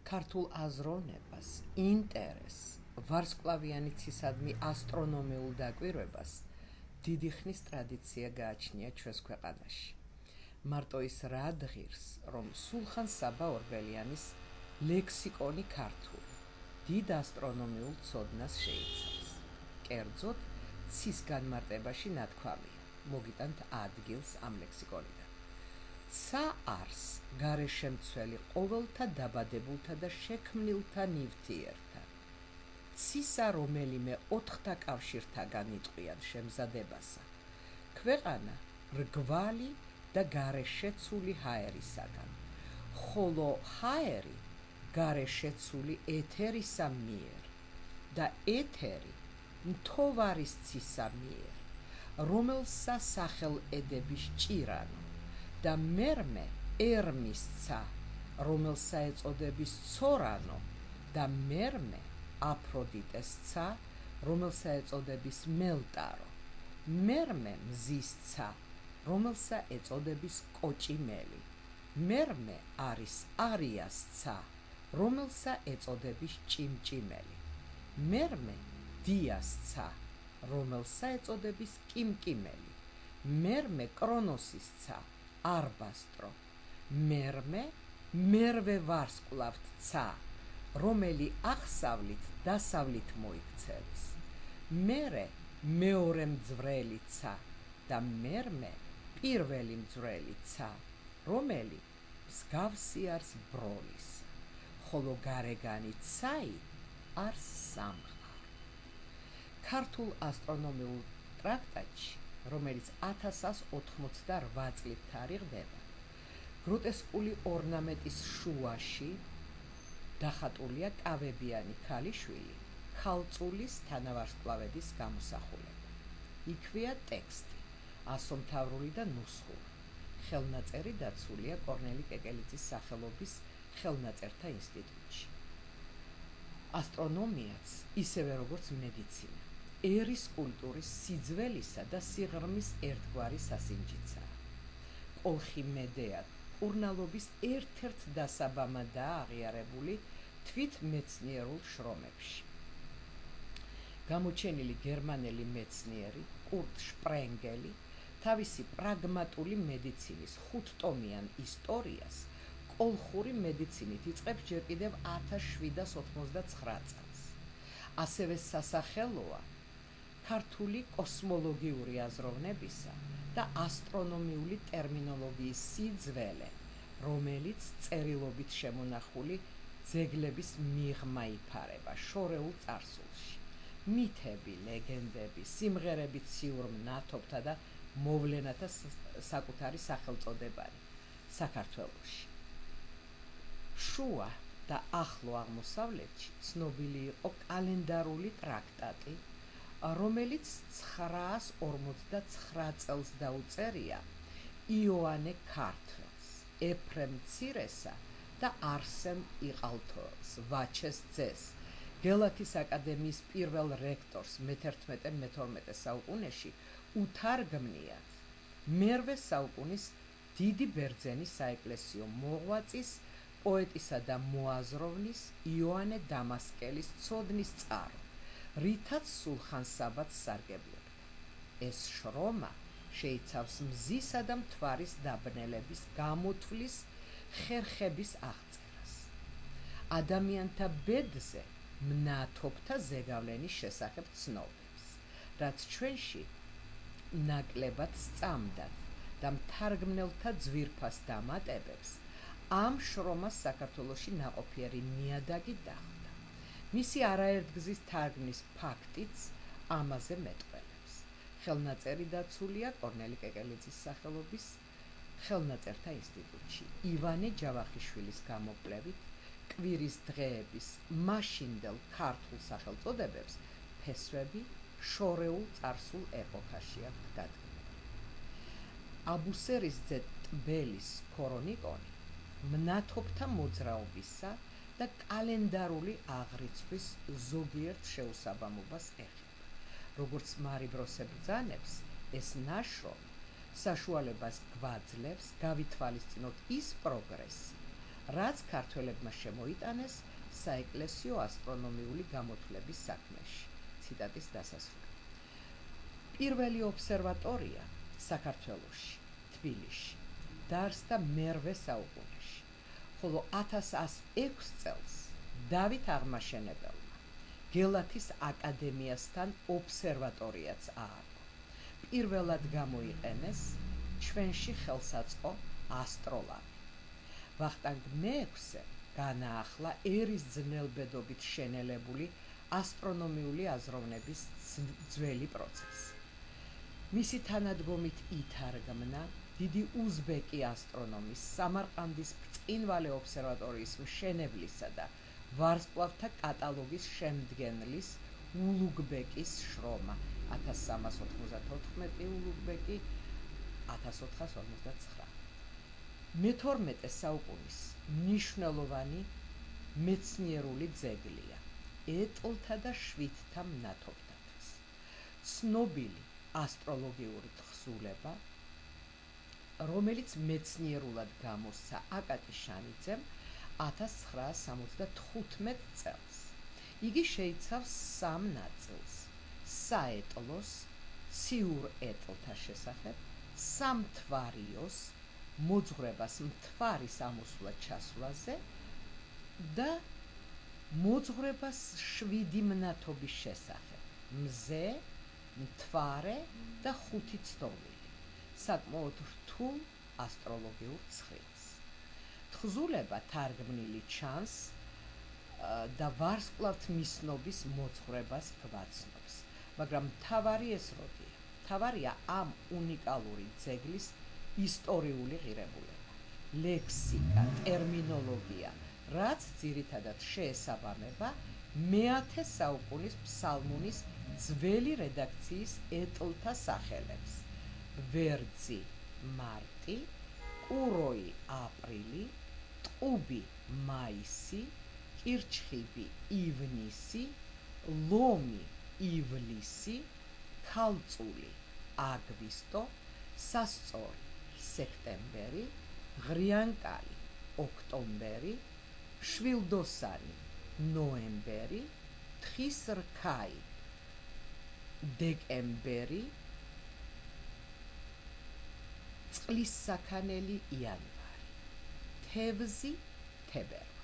ქართულ აზროვნებას, ინტერესს, ვარსკვლავიანი ცისადმი ასტრონომიულ დაკვირვებას დიდი ხნის ტრადიცია გააჩნია ჩვენს ქვეყანაში. მარტო ის რად ღირს, რომ სულხან საბა ორბელიანის ლექსიკონი ქართული დიდ ასტრონომიულ ცოდნას შეიცავს. კერძოდ, ცის განმარტებაში ნათქვამია, მოგიტანთ ადგილს ამ ლექსიკონიდან. ცა არს გარეშემცველი ყოველთა დაბადებულთა და შექმნილთა ნივთიერთა. ცისა რომელიმე ოთხთა კავშირთაგან იტყვიან შემზადებასა. ქვეყანა რგვალი და გარეშეცული ჰაერისაგან, ხოლო ჰაერი გარეშეცული ეთერისა მიერ და ეთერი მთოვარის ცისა მიერ, რომელსა სახელ ედების ჭირანო და მერმე ερμის ცა, რომელსა ეწოდების ცორანო და მერმე აფროდიტეს ცა, რომელსა ეწოდების მელტარო, მერმე მზის ცა, რომელსა ეწოდების კოჭიმელი, მერმე არის არიას ცა, რომელსა ეწოდების ჭიმჭიმელი, მერმე დიას ცა, რომელსა ეწოდების კიმკიმელი, მერმე კრონოსის ცა, არბასტრო, მერვე ვარსკვლავთ ცა, რომელი აღსავლით დასავლით მოიქცევის, მერე მეორე მძვრელი ცა და მერმე პირველი მძვრელი ცა, რომელი მსგავსი არს ბროლის, ხოლო გარეგანი ცაი არს სამყარო. ქართულ ასტრონომიულ ტრაქტატში, რომელიც 1188 წლით თარიღდება, გროტესკული ორნამენტის შუაში დახატულია კავებიანი ქალიშვილი ქალწულის თანავარსკვლავედის გამოსახულება. იქვეა ტექსტი, ასომთავრული და ნუსხური. ხელნაწერი დაცულია კორნელი კეკელიძის სახელობის ხელნაწერთა ინსტიტუტში. ასტრონომიაც, ისევე როგორც მედიცინა, ერის კულტურის სიძველისა და სიღრმის ერთგვარი სასინჯიცაა. კოლხი მედეა კურნალობის ერთ-ერთ დასაბამადაა აღიარებული თვით მეცნიერულ შრომებში. გამოჩენილი გერმანელი მეცნიერი კურტ შპრენგელი თავისი პრაგმატული მედიცინის 5-ტომიან ისტორიას კოლხური მედიცინით იწყებს ჯერ კიდევ 1789 წელს. ასევე სასახელოა ქართული კოსმოლოგიური აზროვნებისა და ასტრონომიული ტერმინოლოგიის სიძველე, რომელიც წერილობით შემონახული ძეგლების მიღმა იფარება შორეულ წარსულში. მითები, ლეგენდები, სიმღერები ციურ მნათობთა და მოვლენათა საკუთარი სახელწოდებანი საქართველოში. შუა და ახლო აღმოსავლეთში ცნობილი იყო კალენდარული ტრაქტატი, რომელიც 959 წელს დაუწერია იოანე ქართველს, ეფრემ მცირესა და არსენ იყალთოელს, ვაჩეს ძეს, გელათის აკადემიის პირველ რექტორს მე-11-მე-12 საუკუნეში უთარგმნიათ მერვე საუკუნის დიდი ბერძენის საეკლესიო მოღვაწის, პოეტისა და მოაზროვნის იოანე დამასკელის ცოდნის წყარო, რითაც სულხან საბას სარგებლობდა. ეს შრომა შეიცავს მზისა და მთვარის დაბნელების გამოთვლის ხერხების აღწერას, ადამიანთა ბედზე მნათობთა ზეგავლენის შესახებ ცნობებს, რაც ჩვენში ნაკლებად სწამდათ და მთარგმნელთა ძვირფას დამატებებს, ამ შრომას საქართველოში ნაყოფიერი ნიადაგი დახვდა. მისი არაერთგზის თარგმნის ფაქტიც ამაზე მეტყველებს. ხელნაწერი დაცულია კორნელი კეკელიძის სახელობის ხელნაწერთა ინსტიტუტში. ივანე ჯავახიშვილის გამოკვლევით კვირის დღეების მაშინდელ ქართულ სახელწოდებებს ფესვები შორეულ წარსულ ეპოქაში აქვს დადგმული. აბუსერის ძე ტბელის ქორონიკონი მნათობთა მოძრაობისა და კალენდარული აღრიცხვის ზოგიერთ შეუსაბამობას ეხება. როგორც მარიბროს ებრძანებს, ეს ნაშრომი საშუალებას გვაძლევს გავითვალისწინოთ ის პროგრესი, რაც ქართველებმა შემოიტანეს საეკლესიო ასტრონომიული გამოთვლების საქმეში. ციტატის დასასრული. პირველი ობსერვატორია საქართველოში, თბილისში, დაარსდა მე-8 საუკუნეში, ხოლო 1106 წელს დავით აღმაშენებელმა გელათის აკადემიასთან ობსერვატორიაც ააგო. პირველად გამოიყენეს ჩვენში ხელსაწყო ასტროლაბი. ვახტანგ მე-6-ე განაახლა ერის ძნელბედობით შენელებული ასტრონომიული აზროვნების ძველი პროცესი. მისი თანადგომით ითარგმნა დიდი უზბეკი ასტრონომის სამარყანდის ბრწყინვალე ობსერვატორიის მშენებლისა და ვარსკვლავთა კატალოგის შემდგენლის ულუგბეკის შრომა 1394 ულუგბეკი 1459. მე-12 საუკუნის მნიშვნელოვანი მეცნიერული ძეგლია ეტლთა და შვიდთა მნათობთა დღის. ცნობილი ასტროლოგიური თხზულება, რომელიც მეცნიერულად გამოსცა აკაკი შანიძემ 1975 წელს. იგი შეიცავს 3 ნაწილს: საეტლოს, ციურ ეტლთა შესახებ, სამთვარიოს, მოძღვრებას მთვარის ამოსვლა ჩასვლაზე და მოძღვრებას 7 მნათობის შესახებ: მზე, მთვარე და 5 ცდოვილი. საკმაოდ რთულ ასტროლოგიურ ცხრილს. თხზულება თარგმნილი ჩანს და ვარსკვლავთ მისნობის მოძღვრებას გვაცნობს, მაგრამ მთავარი ეს როდია. მთავარია ამ უნიკალური ძეგლის ისტორიული ღირებულება, ლექსიკა, ტერმინოლოგია, რაც ძირითადად შეესაბამება მე-10 საუკუნის ფსალმუნის ძველი რედაქციის ეტლთა სახელებს: ვერძი მარტი, კუროი აპრილი, ტყუბი მაისი, კირჩხიბი ივნისი, ლომი ივლისი, ქალწული აგვისტო, სასწორი სექტემბერი, ღრიანკალი ოქტომბერი, შვილდოსანი ნოემბერი, თხის რქაი დეკემბერი, წყლის საქანელი იანვარი, თევზი თებერვალი.